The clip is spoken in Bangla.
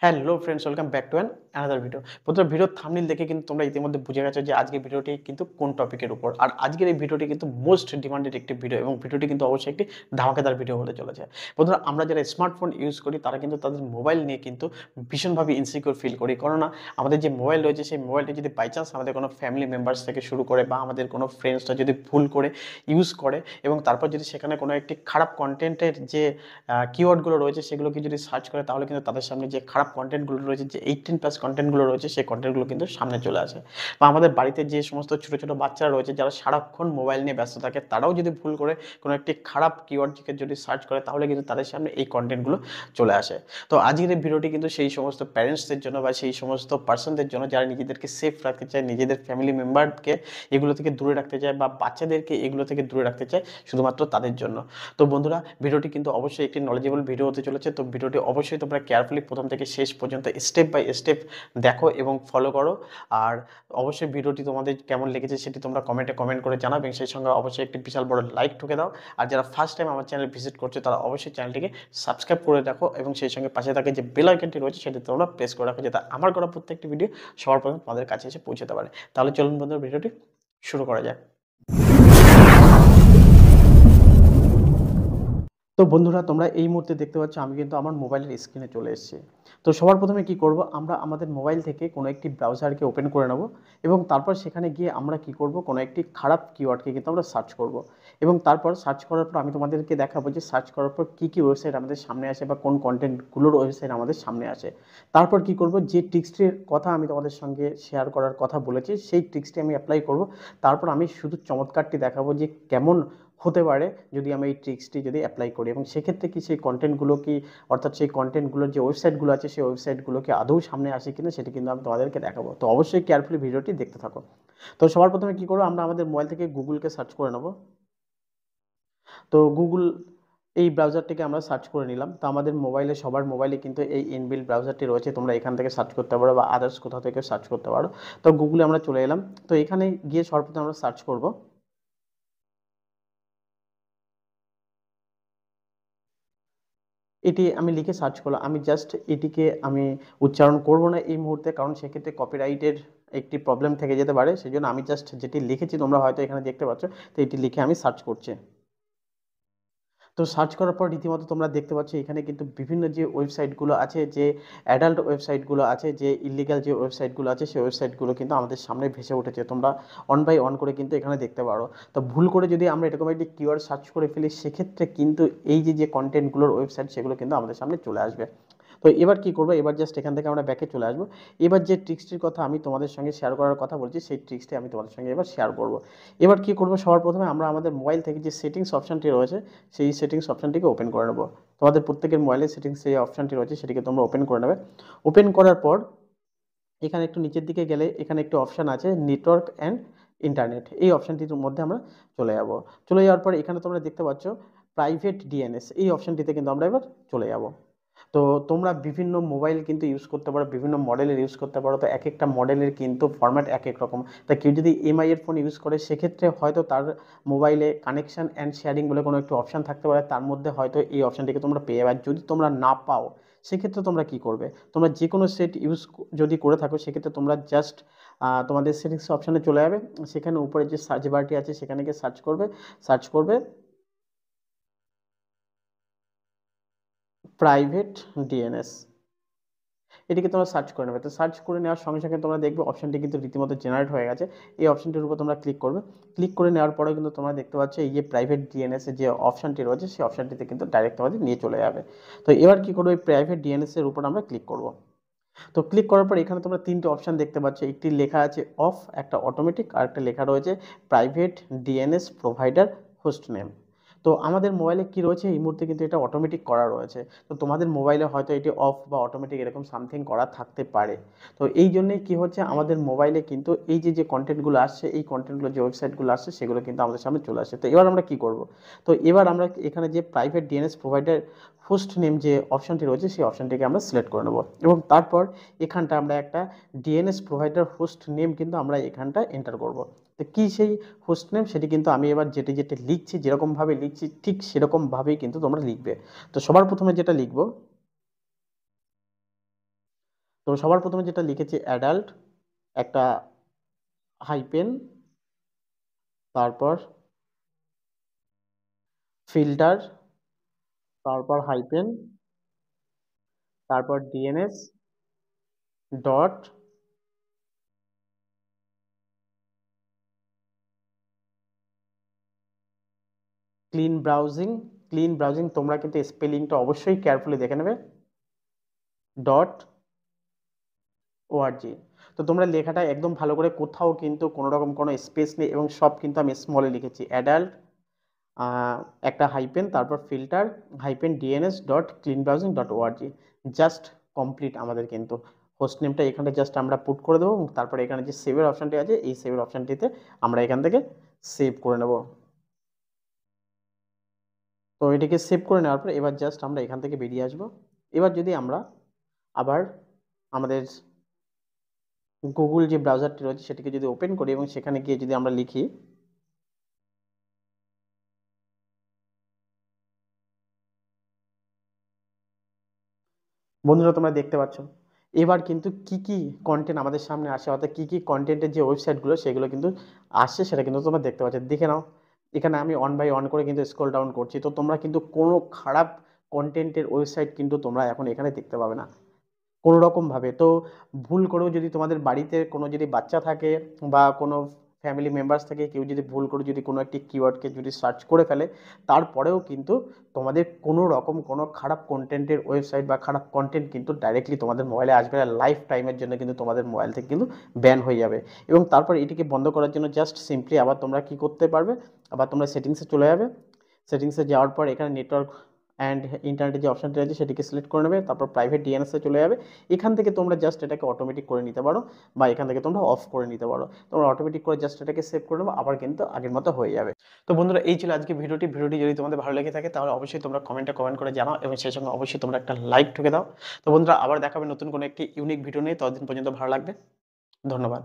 Hello friends, welcome back to another video. প্রথমে ভিডিওর থাম্বনেল দেখে কিন্তু তোমরা ইতিমধ্যে বুঝে গেছো যে আজকের ভিডিওটি কিন্তু কোন টপিকের উপর। আর আজকের এই ভিডিওটি কিন্তু মোস্ট ডিমান্ডেড একটি ভিডিও এবং ভিডিওটি কিন্তু অবশ্যই একটি ধামাকেদার ভিডিও হতে চলেছে। বন্ধুরা, আমরা যারা স্মার্টফোন ইউজ করি তারা কিন্তু তাদের মোবাইল নিয়ে কিন্তু ভীষণভাবে ইনসিকিউর ফিল করি। কেননা আমাদের যে মোবাইল রয়েছে সেই মোবাইলটি যদি বাই চান্স আমাদের কোনো ফ্যামিলি মেম্বার্স থেকে শুরু করে বা আমাদের কোনো ফ্রেন্ডসরা যদি ভুল করে ইউজ করে এবং তারপর যদি সেখানে কোনো একটি খারাপ কন্টেন্টের যে কিওয়ার্ডগুলো রয়েছে সেগুলোকে যদি সার্চ করে, তাহলে কিন্তু তাদের সামনে যে খারাপ কন্টেন্টগুলো রয়েছে, যে 18+ কন্টেন্টগুলো রয়েছে, সেই কন্টেন্টগুলো কিন্তু সামনে চলে আসে। বা আমাদের বাড়িতে যে সমস্ত ছোটো ছোটো বাচ্চারা রয়েছে যারা সারাক্ষণ মোবাইল নিয়ে ব্যস্ত থাকে, তারাও যদি ভুল করে কোনো একটি খারাপ কিওয়ার্ডকে যদি সার্চ করে, তাহলে কিন্তু তাদের সামনে এই কন্টেন্টগুলো চলে আসে। তো আজকের এই ভিডিওটি কিন্তু সেই সমস্ত প্যারেন্টসদের জন্য বা সেই সমস্ত পার্সনদের জন্য যারা নিজেদেরকে সেফ রাখতে চায়, নিজেদের ফ্যামিলি মেম্বারকে এগুলো থেকে দূরে রাখতে চায় বা বাচ্চাদেরকে এগুলো থেকে দূরে রাখতে চায়, শুধুমাত্র তাদের জন্য। তো বন্ধুরা, ভিডিওটি কিন্তু অবশ্যই একটি নলেজেবল ভিডিও হতে চলেছে। তো ভিডিওটি অবশ্যই তোমরা কেয়ারফুলি প্রথম থেকে শেষ পর্যন্ত স্টেপ বাই স্টেপ দেখো এবং ফলো করো। আর অবশ্যই ভিডিওটি তোমাদের কেমন লেগেছে সেটি তোমরা কমেন্ট করে জানাবে এবং সেই সঙ্গে অবশ্যই একটি বিশাল বড় লাইক ঠুকে দাও। আর যারা ফার্স্ট টাইম আমার চ্যানেল ভিজিট করছে তারা অবশ্যই চ্যানেলটিকে সাবস্ক্রাইব করে রাখো এবং সেই সঙ্গে পাশে থাকে যে বেল আইকনটি রয়েছে সেটি তোমরা প্রেস করে রাখো, যাতে আমার করা প্রত্যেকটি ভিডিও সবার প্রথমে তোমাদের কাছে এসে পৌঁছতে পারে। তাহলে চলুন বন্ধুরা, ভিডিওটি শুরু করা যায়। তো বন্ধুরা, তোমরা এই মুহূর্তে দেখতে পাচ্ছ আমি কিন্তু আমার মোবাইলের স্ক্রিনে চলে এসেছি। তো সবার প্রথমে কি করব, আমরা আমাদের মোবাইল থেকে কোনো একটি ব্রাউজারকে ওপেন করে নেব এবং তারপর সেখানে গিয়ে আমরা কি করব, কোনো একটি খারাপ কিওয়ার্ডকে কিন্তু আমরা সার্চ করব এবং তারপর সার্চ করার পর আমি তোমাদেরকে দেখাবো যে সার্চ করার পর কী কী ওয়েবসাইট আমাদের সামনে আসে বা কোন কন্টেন্টগুলোর ওয়েবসাইট আমাদের সামনে আসে। তারপর কি করব, যে ট্রিক্সটির কথা আমি তোমাদের সঙ্গে শেয়ার করার কথা বলেছি সেই ট্রিক্সটি আমি অ্যাপ্লাই করব। তারপর আমি শুধু চমৎকারটি দেখাবো যে কেমন হতে পারে যদি আমি এই ট্রিক্সটি যদি অ্যাপ্লাই করি, এবং সেক্ষেত্রে কি সেই কন্টেন্টগুলো কি, অর্থাৎ সেই কন্টেন্টগুলোর যে ওয়েবসাইটগুলো আছে সেই ওয়েবসাইটগুলো কি আদৌ সামনে আসে কিনা সেটি কিন্তু আমি তোমাদেরকে দেখাবো। তো অবশ্যই কেয়ারফুলি ভিডিওটি দেখতে থাকো। তো সবার প্রথমে কি করবো, আমরা আমাদের মোবাইল থেকে গুগলকে সার্চ করে নেব। তো গুগল এই ব্রাউজারটিকে আমরা সার্চ করে নিলাম। তো আমাদের মোবাইলে, সবার মোবাইলে কিন্তু এই ইনবিল্ট ব্রাউজারটি রয়েছে, তোমরা এখান থেকে সার্চ করতে পারো বা আদার্স কোথাও থেকে সার্চ করতে পারো। তো গুগলে আমরা চলে এলাম। তো এখানে গিয়ে সর্বপ্রথম আমরা সার্চ করব, এটি আমি লিখে সার্চ করলাম। আমি জাস্ট এটিকে আমি উচ্চারণ করব না এই মুহূর্তে, কারণ সেক্ষেত্রে কপিরাইটের একটি প্রবলেম থেকে যেতে পারে। সেই জন্য আমি জাস্ট যেটি লিখেছি তোমরা হয়তো এখানে দেখতে পাচ্ছ, তো এটি লিখে আমি সার্চ করছি। তো সার্চ করার পর রীতিমতো তোমরা দেখতে পাচ্ছ এখানে কিন্তু বিভিন্ন যে ওয়েবসাইটগুলো আছে, যে অ্যাডাল্ট ওয়েবসাইটগুলো আছে, যে ইলিগাল যে ওয়েবসাইটগুলো আছে, সেই ওয়েবসাইটগুলো কিন্তু আমাদের সামনে ভেসে উঠেছে। তোমরা অন বাই অন করে কিন্তু এখানে দেখতে পারো। তো ভুল করে যদি আমরা এরকম একটি কিওয়ার্ড সার্চ করে ফেলি, সেক্ষেত্রে কিন্তু এই যে কন্টেন্টগুলোর ওয়েবসাইট সেগুলো কিন্তু আমাদের সামনে চলে আসবে। তো এবার কি করবো, এবার জাস্ট এখান থেকে আমরা ব্যাকে চলে আসবো। এবার যে ট্রিক্সটির কথা আমি তোমাদের সঙ্গে শেয়ার করার কথা বলছি, সেই ট্রিক্সটি আমি তোমাদের সঙ্গে এবার শেয়ার করবো। এবার কি করবো, সবার প্রথমে আমরা আমাদের মোবাইল থেকে যে সেটিংস অপশানটি রয়েছে সেই সেটিংস অপশানটিকে ওপেন করে নেব। তোমাদের প্রত্যেকের মোবাইলে সেটিংস যে অপশানটি রয়েছে সেটিকে তোমরা ওপেন করে নেবে। ওপেন করার পর এখানে একটু নিচের দিকে গেলে এখানে একটি অপশান আছে নেটওয়ার্ক অ্যান্ড ইন্টারনেট, এই অপশানটির মধ্যে আমরা চলে যাব। চলে যাওয়ার পর এখানে তোমরা দেখতে পাচ্ছ প্রাইভেট ডিএনএস, এই অপশানটিতে কিন্তু আমরা এবার চলে যাব। তো তোমরা বিভিন্ন মোবাইল কিন্তু ইউজ করতে পারো, বিভিন্ন মডেলের ইউজ করতে পারো। তো এক একটা মডেলের কিন্তু ফরম্যাট এক এক রকম। তা কেউ যদি এমআই এর ফোন ইউজ করে, সেক্ষেত্রে হয়তো তার মোবাইলে কানেকশন অ্যান্ড শেয়ারিং বলে কোনো একটি অপশান থাকতে পারে, তার মধ্যে হয়তো এই অপশানটিকে তোমরা পেয়ে যাবে। আর যদি তোমরা না পাও, সেক্ষেত্রে তোমরা কি করবে, তোমরা যে কোনো সেট ইউজ যদি করে থাকো, সেক্ষেত্রে তোমরা জাস্ট তোমাদের সেটিংস অপশানে চলে যাবে। সেখানে উপরে যে সার্চ বারটি আছে সেখানে গিয়ে সার্চ করবে প্রাইভেট ডিএনএস, এটিকে তোমরা সার্চ করে নেবে। তো সার্চ করে নেওয়ার সঙ্গে সঙ্গে তোমরা দেখবে অপশানটি কিন্তু রীতিমতো জেনারেট হয়ে গেছে। এই অপশানটির উপর তোমরা ক্লিক করবে। ক্লিক করে নেওয়ার পরে কিন্তু তোমরা দেখতে পাচ্ছ এই যে প্রাইভেট ডিএনএস এর যে অপশানটি রয়েছে সেই অপশানটিতে কিন্তু ডাইরেক্ট তোমাদের নিয়ে চলে যাবে। তো এবার কি করবো, এই প্রাইভেট ডিএনএস এর উপর আমরা ক্লিক করব। তো ক্লিক করার পর এখানে তোমরা তিনটে অপশান দেখতে পাচ্ছ, একটি লেখা আছে অফ, একটা অটোমেটিক, আর একটা লেখা রয়েছে private DNS provider host name. তো আমাদের মোবাইলে কি রয়েছে, এই মুহূর্তে কিন্তু এটা অটোমেটিক করা রয়েছে। তো তোমাদের মোবাইলে হয়তো এটি অফ বা অটোমেটিক এরকম সামথিং করা থাকতে পারে। তো এই জন্যই কি হচ্ছে, আমাদের মোবাইলে কিন্তু এই যে কন্টেন্টগুলো আসছে, এই কন্টেন্টগুলো যে ওয়েবসাইটগুলো আসছে সেগুলো কিন্তু আমাদের সামনে চলে আসছে। তো এবার আমরা কি করব, তো এবার আমরা এখানে যে private DNS provider host name যে অপশানটি রয়েছে সেই অপশানটিকে আমরা সিলেক্ট করে নেব এবং তারপর এখানটা আমরা একটা ডিএনএস প্রোভাইডার হোস্ট নেম কিন্তু আমরা এখানটা এন্টার করব। তো কী সেই হোস্ট নেম, সেটি কিন্তু আমি এবার যেটি লিখছি, যেরকমভাবে লিখছি ঠিক সেরকমভাবেই কিন্তু তোমরা লিখবে। তো সবার প্রথমে যেটা লিখব, তো সবার প্রথমে যেটা লিখেছি অ্যাডাল্ট, একটা হাইপেন, তারপর ফিল্টার, তারপর হাইপেন, তারপর DNS dot clean browsing. Clean browsing তোমরা কিন্তু স্পেলিংটা অবশ্যই কেয়ারফুলি দেখে নেবে, ডট ওআরজি। তো তোমরা লেখাটা একদম ভালো করে, কোথাও কিন্তু কোনো রকম কোনো স্পেস নেই এবং সব কিন্তু আমি স্মলে লিখেছি। অ্যাডাল্ট, একটা হাইপেন, তারপর filter, hyphen DNS dot clean browsing dot ORG. Just complete আমাদের কিন্তু হোস্ট নেমটা এখানে জাস্ট আমরা পুট করে দেবো, এবং তারপরে এখানে যে সেভের অপশানটি আছে এই সেভের অপশানটিতে আমরা এখান থেকে সেভ করে নেব। তো এটিকে সেভ করে নেওয়ার পর এবার জাস্ট আমরা এখান থেকে বেরিয়ে আসবো। এবার যদি আমরা আবার আমাদের গুগল যে ব্রাউজারটি রয়েছে সেটিকে যদি ওপেন করি এবং সেখানে গিয়ে যদি আমরা লিখি, বন্ধুরা তোমরা দেখতে পাচ্ছ এবার কিন্তু কি কি কন্টেন্ট আমাদের সামনে আসে, অর্থাৎ কি কি কন্টেন্টের যে ওয়েবসাইটগুলো সেগুলো কিন্তু আসছে, সেটা কিন্তু তোমরা দেখতে পাচ্ছ। দেখে নাও, এখানে আমি অন বাই অন করে কিন্তু স্ক্রল ডাউন করছি, তো তোমরা কিন্তু কোনো খারাপ কন্টেন্টের ওয়েবসাইট কিন্তু তোমরা এখন এখানে দেখতে পাবে না কোনো রকমভাবে। তো ভুল করেও যদি তোমাদের বাড়িতে কোনো যদি বাচ্চা থাকে বা কোনো ফ্যামিলি মেম্বার্স থেকে কেউ যদি ভুল করে যদি কোনো একটি কিওয়ার্ডকে যদি সার্চ করে ফেলে, তারপরেও কিন্তু তোমাদের কোনো রকম কোনো খারাপ কন্টেন্টের ওয়েবসাইট বা খারাপ কন্টেন্ট কিন্তু ডাইরেক্টলি তোমাদের মোবাইলে আসবে না, লাইফ টাইমের জন্য কিন্তু তোমাদের মোবাইল থেকে কিন্তু ব্যান হয়ে যাবে। এবং তারপর এটিকে বন্ধ করার জন্য জাস্ট সিম্পলি আবার তোমরা কি করতে পারবে, আবার তোমরা সেটিংসে চলে যাবে। সেটিংসে যাওয়ার পর এখানে নেটওয়ার্ক অ্যান্ড ইন্টারনেটের যে অপশানটি আছে সেটিকে সিলেক্ট করে নেবে, তারপর প্রাইভেট ডিএনএসে চলে যাবে। এখান থেকে তোমরা জাস্ট এটাকে অটোমেটিক করে নিতে পারো, বা এখান থেকে তোমরা অফ করে নিতে পারো। তোমরা অটোমেটিক করে জাস্ট এটাকে সেভ করে নেবো, আবার কিন্তু আগের মতো হয়ে যাবে। তো বন্ধুরা এই ছিল আজকে ভিডিওটি যদি তোমাদের ভালো লেগে থাকে তাহলে অবশ্যই তোমরা কমেন্ট করে জানাও, এবং সেই সঙ্গে অবশ্যই তোমরা একটা লাইক ঠুকে দাও। তো বন্ধুরা আবার দেখাবে নতুন কোনো একটি ইউনিক ভিডিও নিয়ে, ততদিন পর্যন্ত ভালো লাগবে। ধন্যবাদ।